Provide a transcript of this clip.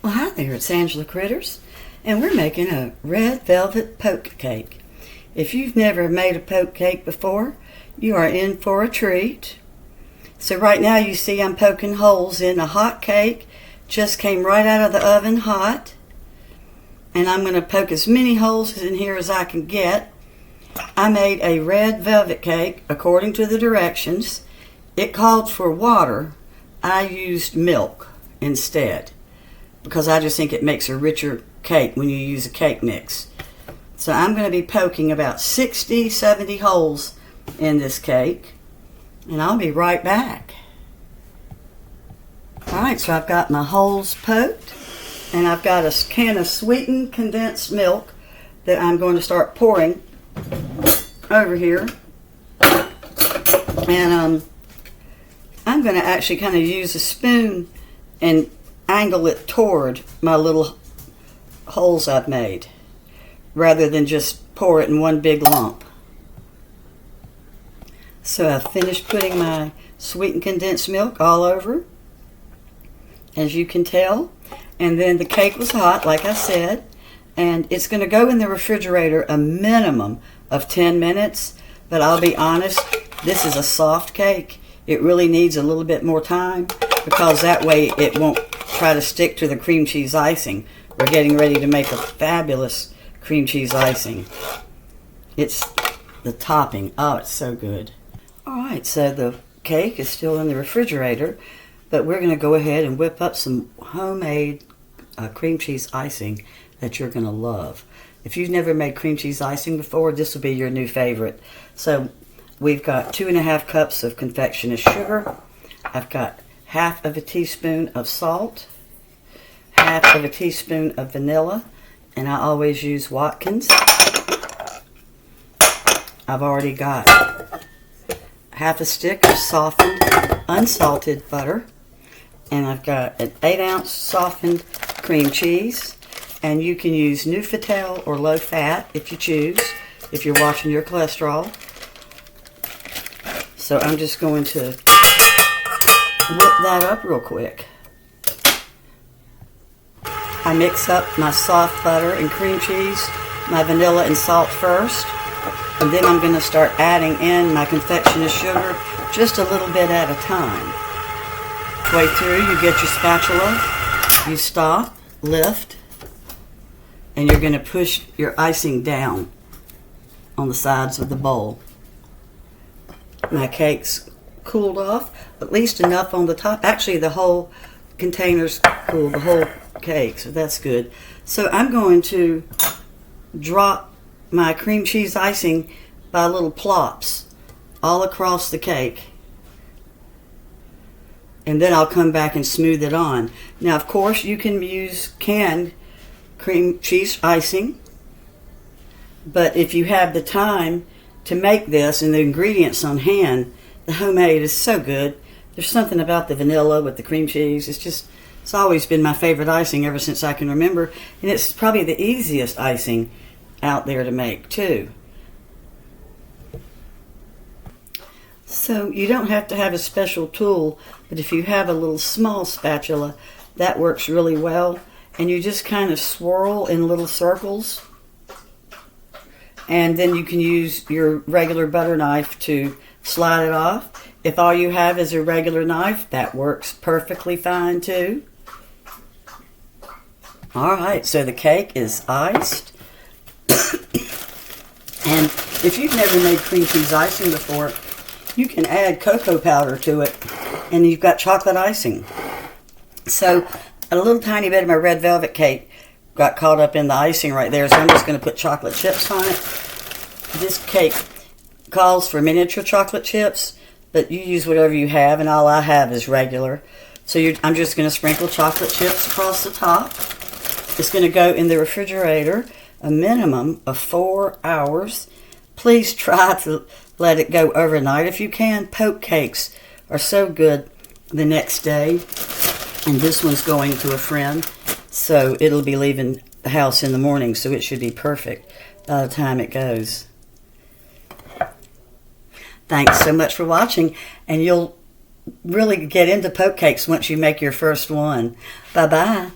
Well, hi there, it's Angela Critters, and we're making a red velvet poke cake. If you've never made a poke cake before, you are in for a treat. So right now you see I'm poking holes in a hot cake, just came right out of the oven hot, and I'm going to poke as many holes in here as I can get. I made a red velvet cake according to the directions. It called for water. I used milk instead, because I just think it makes a richer cake when you use a cake mix. So I'm going to be poking about 60, 70 holes in this cake, and I'll be right back. Alright, so I've got my holes poked, and I've got a can of sweetened condensed milk that I'm going to start pouring over here. And I'm going to actually kind of use a spoon and angle it toward my little holes I've made, rather than just pour it in one big lump. So I've finished putting my sweetened condensed milk all over, as you can tell. And then the cake was hot, like I said, and it's going to go in the refrigerator a minimum of 10 minutes. But I'll be honest, this is a soft cake. It really needs a little bit more time, because that way it won't try to stick to the cream cheese icing. We're getting ready to make a fabulous cream cheese icing. It's the topping. Oh, it's so good. Alright, so the cake is still in the refrigerator, but we're going to go ahead and whip up some homemade cream cheese icing that you're going to love. If you've never made cream cheese icing before, this will be your new favorite. So we've got 2½ cups of confectioners sugar. I've got half of a teaspoon of salt, half of a teaspoon of vanilla, and I always use Watkins. I've already got half a stick of softened, unsalted butter, and I've got an 8-ounce softened cream cheese, and you can use Nufitel or low fat if you choose, if you're watching your cholesterol. So I'm just going to whip that up real quick. I mix up my soft butter and cream cheese, my vanilla and salt first, and then I'm going to start adding in my confectioner's sugar just a little bit at a time. Way through, you get your spatula, you stop, lift, and you're going to push your icing down on the sides of the bowl. My cake's cooled off, at least enough on the top. Actually, the whole container's cool, the whole cake, so that's good. So I'm going to drop my cream cheese icing by little plops all across the cake, and then I'll come back and smooth it on. Now, of course, you can use canned cream cheese icing, but if you have the time to make this and the ingredients on hand, the homemade is so good. There's something about the vanilla with the cream cheese. It's always been my favorite icing ever since I can remember, and it's probably the easiest icing out there to make too. So you don't have to have a special tool, but if you have a little small spatula, that works really well. And you just kind of swirl in little circles, and then you can use your regular butter knife to slide it off. If all you have is a regular knife, that works perfectly fine too. Alright, so the cake is iced. And if you've never made cream cheese icing before, you can add cocoa powder to it, and you've got chocolate icing. So a little tiny bit of my red velvet cake got caught up in the icing right there, so I'm just going to put chocolate chips on it. This cake calls for miniature chocolate chips, but you use whatever you have, and all I have is regular. So I'm just going to sprinkle chocolate chips across the top. It's going to go in the refrigerator a minimum of 4 hours. Please try to let it go overnight if you can. Poke cakes are so good the next day. And this one's going to a friend, so it'll be leaving the house in the morning, so it should be perfect by the time it goes. Thanks so much for watching, and you'll really get into poke cakes once you make your first one. Bye-bye.